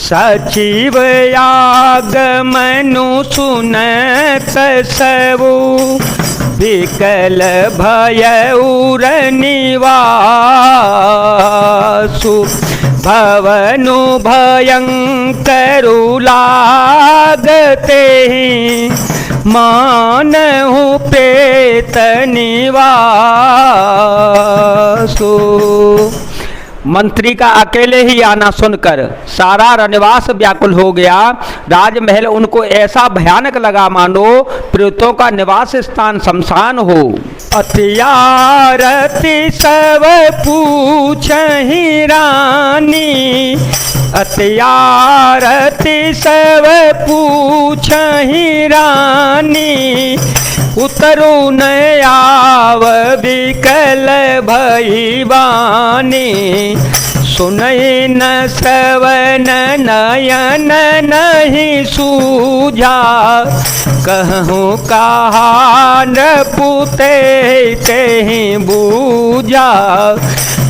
सचिव आगमनु सुनत सबु, विकल भयउर निवासु। भवनु भयंकरु लागते, मानहु प्रेत निवासु। मंत्री का अकेले ही आना सुनकर सारा रनिवास व्याकुल हो गया। राजमहल उनको ऐसा भयानक लगा मानो प्रेतों का निवास स्थान शमशान हो। अत्यारति सब पूछहि रानी, अत्यारति सब पूछहि रानी। उतरु न आव विकल भईवानी, सुनहि न श्रवण नयन नहीं सूझा। कहूँ कहा नृपुते तेहि बूझा।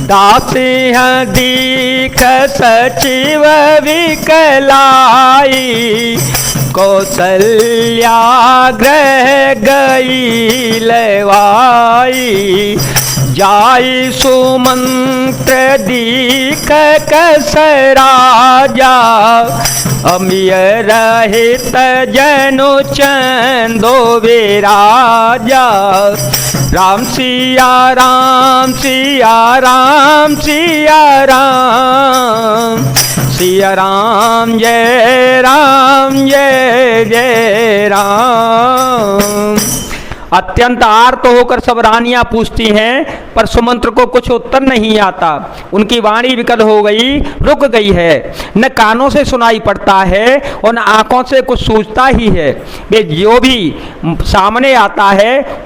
दासिह दीख सचिव विकलाई, कौसल्या ग्रह गई लवाई। जाई सुमंत्र दीख कस राजा, अमिय रहित जनु चंदो विराजा। राम सिया राम सिया राम सिया राम, सिया राम जय जय राम। अत्यंत आर्त होकर सब रानियां पूछती हैं, पर सुमंत्र को कुछ उत्तर नहीं आता। उनकी वाणी विकल हो गई, रुक गई है। न कानों से सुनाई पड़ता है और न आंखों से कुछ सूझता ही है। वे जो भी सामने आता है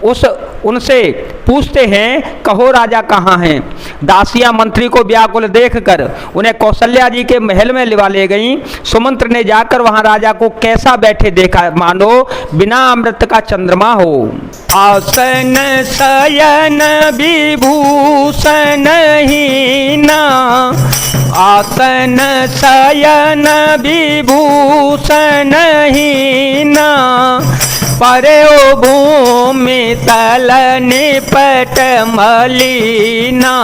उनसे पूछते हैं, कहो राजा कहाँ हैं। दासियां मंत्री को व्याकुल देखकर उन्हें कौशल्या जी के महल में लिवा ले गईं। सुमंत्र ने जाकर वहां राजा को कैसा बैठे देखा, मानो बिना अमृत का चंद्रमा हो। आसन शयन विभूषण हीना, आसन शयन विभूषण हीना। परे भूमि तल निपट मलिना,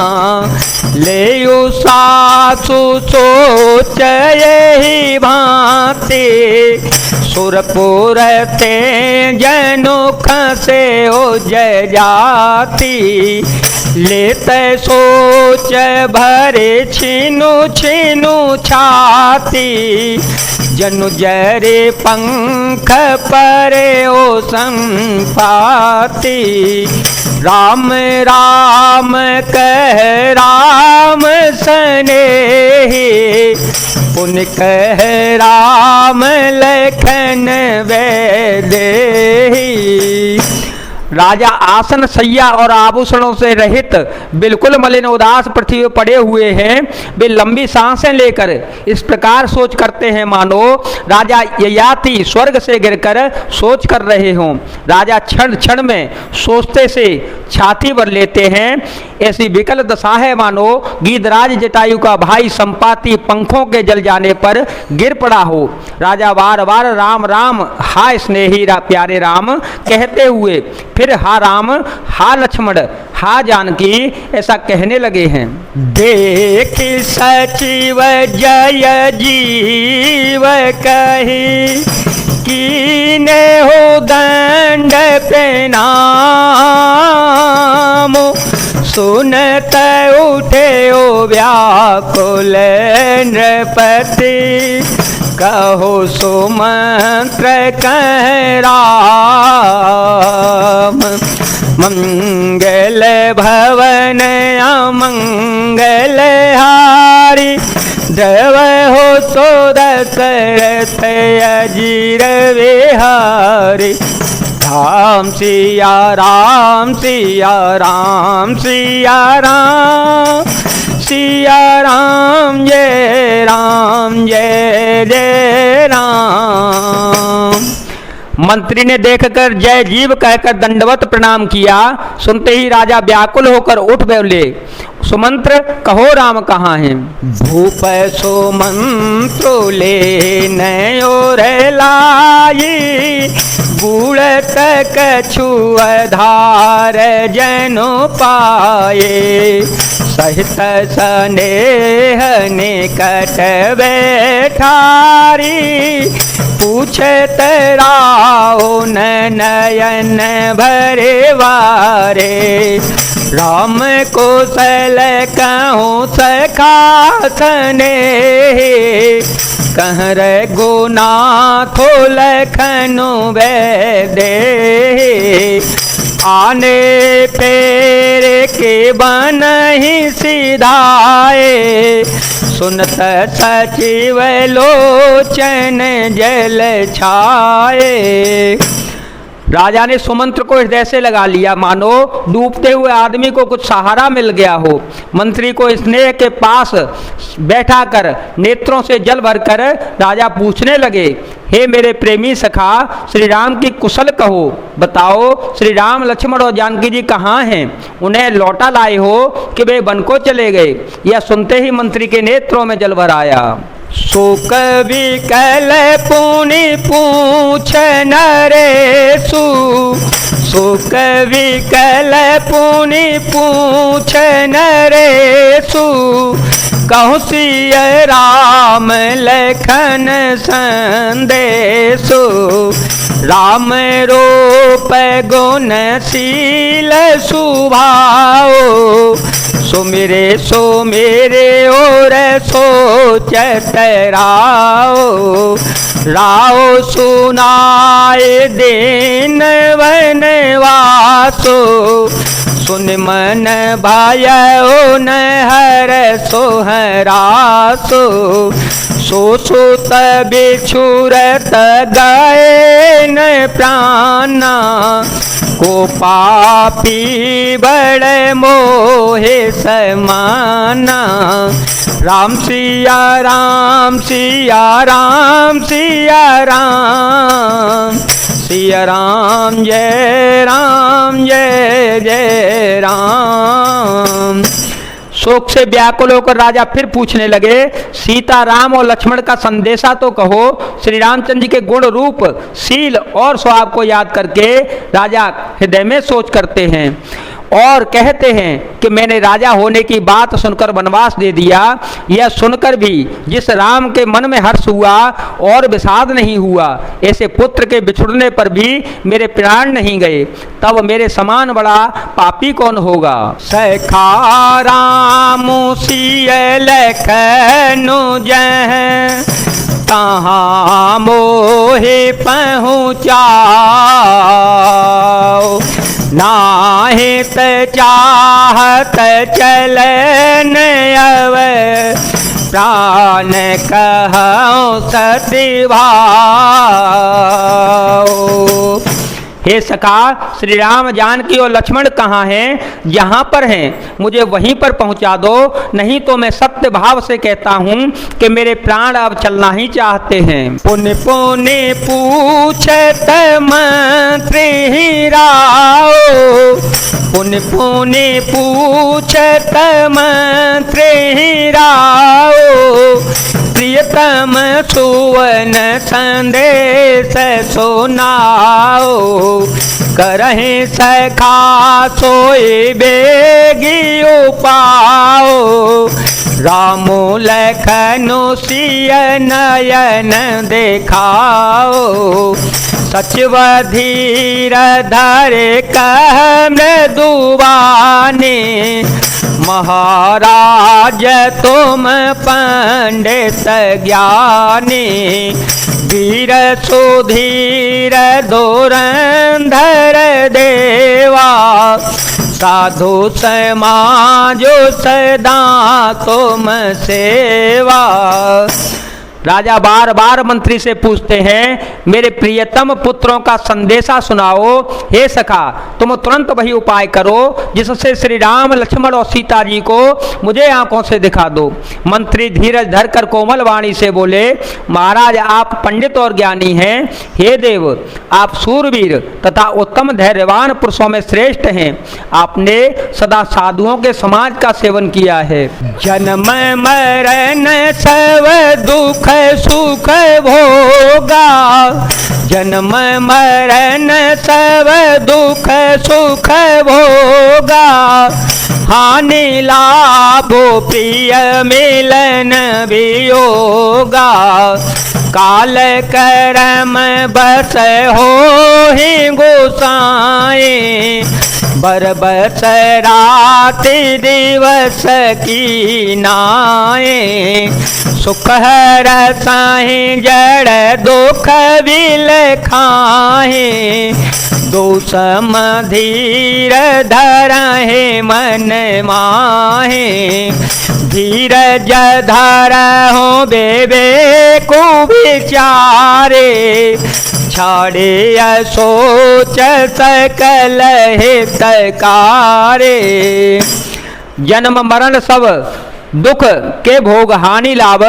लेयु सासु सोच यही भांति। सुरपुर ते जनु खसे ओ जय जाति, लेते सोच भरे छिनु छिनु छाती। जनु जरे पंख परे ओ संपाति, राम राम कह राम सनेही। पुन कह राम लखन वैदेही। राजा आसन सैया और आभूषणों से रहित बिल्कुल मलिन उदास पृथ्वी पर पड़े हुए हैं। वे लंबी सांसें लेकर इस प्रकार सोच करते हैं मानो राजा ययाति स्वर्ग से गिरकर सोच कर रहे हों। राजा क्षण क्षण में सोचते से छाती भर लेते हैं। ऐसी विकल दशा है मानो गीधराज जटायु का भाई संपाति पंखों के जल जाने पर गिर पड़ा हो। राजा बार बार राम राम हाय स्नेही प्यारे राम कहते हुए फिर हा राम हा लक्ष्मण हा जानकी ऐसा कहने लगे हैं। देख सचिव जय जीव कही, कीने हो दंड प्रणाम। सुनत उठे ओ व्याकुल नृपति, कहो सुमंत्र कह राम। मंगल भवन अमंगल हारी, द्रव हो सो दशरथ अजीर विहारी। राम सिया राम सिया राम सिया राम, सिया राम जय जय राम। मंत्री ने देखकर जय जीव कहकर दंडवत प्रणाम किया। सुनते ही राजा व्याकुल होकर उठ बोले, सुमंत्र कहो राम कहाँ हैं। भूप सुमंत्रो ले नयोर लाई, गुड़ तक छुअधार जनो पाए, सहित स्नेह निकट बैठारी, पूछत राहो नयन भरे वारे, राम कौशल कहूँ सखा स्नेह, कह रे गुना खोल खनु दे, आने पेरे के बन ही सिधाए, सुनत सचिव लोचन जल छाए। राजा ने सुमंत्र को हृदय से लगा लिया, मानो डूबते हुए आदमी को कुछ सहारा मिल गया हो। मंत्री को स्नेह के पास बैठाकर नेत्रों से जल भरकर राजा पूछने लगे, हे मेरे प्रेमी सखा, श्री राम की कुशल कहो, बताओ श्री राम लक्ष्मण और जानकी जी कहाँ हैं, उन्हें लौटा लाए हो कि वे वन को चले गए। यह सुनते ही मंत्री के नेत्रों में जल भर आया। शोक विकल पुनि पूछ नरेशु, शोक विकल पुनि पूछ नरेशु, कहु सिय राम लखन संदेशु, राम रूप गुणशील सुभाओ, सो मेरे और सोचत राओ, राओ सुनाए दिन वनवासो, सुन मन भायो न हर सोहरासो, सो सुत बिछुरत गए न प्राणा, को पापी बड़े मोहे समाना, राम सिया राम सिया राम सिया राम, सिया राम जय जय राम। शोक से व्याकुल होकर राजा फिर पूछने लगे, सीता राम और लक्ष्मण का संदेशा तो कहो। श्री रामचंद्र जी के गुण रूप शील और स्वभाव को याद करके राजा हृदय में सोच करते हैं और कहते हैं कि मैंने राजा होने की बात सुनकर वनवास दे दिया। यह सुनकर भी जिस राम के मन में हर्ष हुआ और विषाद नहीं हुआ, ऐसे पुत्र के बिछुड़ने पर भी मेरे प्राण नहीं गए, तब मेरे समान बड़ा पापी कौन होगा। सखा राम सिय लखनु जह, तहाँ मोहे पहुँचाओ, नाहित चाहत चलन अव, प्राण कहूँ सती भाओ। हे सखा, श्री राम जानकी और लक्ष्मण कहाँ हैं? जहाँ पर हैं मुझे वहीं पर पहुँचा दो, नहीं तो मैं सत्य भाव से कहता हूँ कि मेरे प्राण अब चलना ही चाहते हैं। पुण्य पुण्य पूछत मंत्री राओ, पुण्य पुण्य पूछत मंत्री राओ, प्रियतम सुवन संदेश सुनाओ, करहि सखा सोई बेगी उपाओ, रामो लखनु सिय नयन देखाओ, सचिव धीर धरे कह मृदुवानी, महाराज तुम पंडित ज्ञानी, वीर सुधीर धुरंधर देवा, साधु समाज सदा तुम सेवा, राजा बार बार मंत्री से पूछते हैं, मेरे प्रियतम पुत्रों का संदेशा सुनाओ। हे सखा, तुम तुरंत वही उपाय करो जिससे श्री राम, लक्ष्मण और सीता जी को मुझे आंखों से दिखा दो। मंत्री धीरज धरकर कोमल वाणी से बोले, महाराज आप पंडित और ज्ञानी हैं। हे देव, आप सूरवीर तथा उत्तम धैर्यवान पुरुषों में श्रेष्ठ हैं। आपने सदा साधुओं के समाज का सेवन किया है। जन्म मरण सब दुख सुख भोगा, जन्म मरण सब दुख सुख भोगा, हानि लाभो प्रिय मिलन वियोगा, काल करम बस हो ही गोसाए, बरबस राति दिवस की नाए, सुख हर साहि जड़ दुख बिल खाहे, दोषम धीर धरहे मन माहे, धीरज धरहु विवेकु विचारे, छाड़े सोच सकल हितकारे। जन्म मरण सब दुख के भोग, हानि लाभ,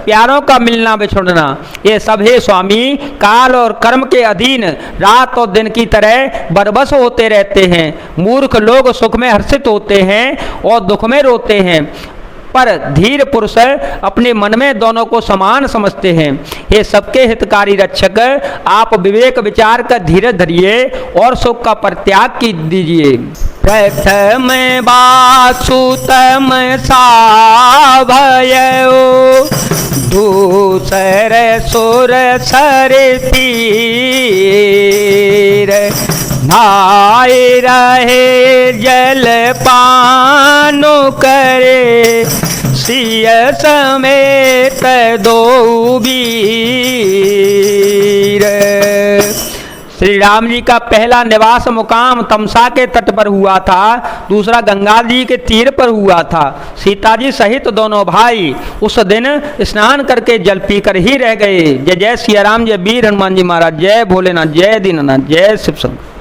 प्यारों का मिलना बिछुड़ना, ये सब हे स्वामी काल और कर्म के अधीन रात और दिन की तरह बरबस होते रहते हैं। मूर्ख लोग सुख में हर्षित होते हैं और दुख में रोते हैं, पर धीर पुरुष अपने मन में दोनों को समान समझते हैं। हे सबके हितकारी रक्षक, आप विवेक विचार कर धीरज धरिए और सुख का परित्याग की दीजिए। प्रथम बासुतम साभयो, दूसर सुर सर तीर, भाई रहे जल पानो करे, सिय समेत दो वीर। श्री राम जी का पहला निवास मुकाम तमसा के तट पर हुआ था, दूसरा गंगा जी के तीर पर हुआ था। सीता जी सहित दोनों भाई उस दिन स्नान करके जल पीकर ही रह गए। जय जय सिया राम, जय वीर हनुमान जी महाराज, जय भोलेनाथ, जय दीननाथ, जय शिव शंकर।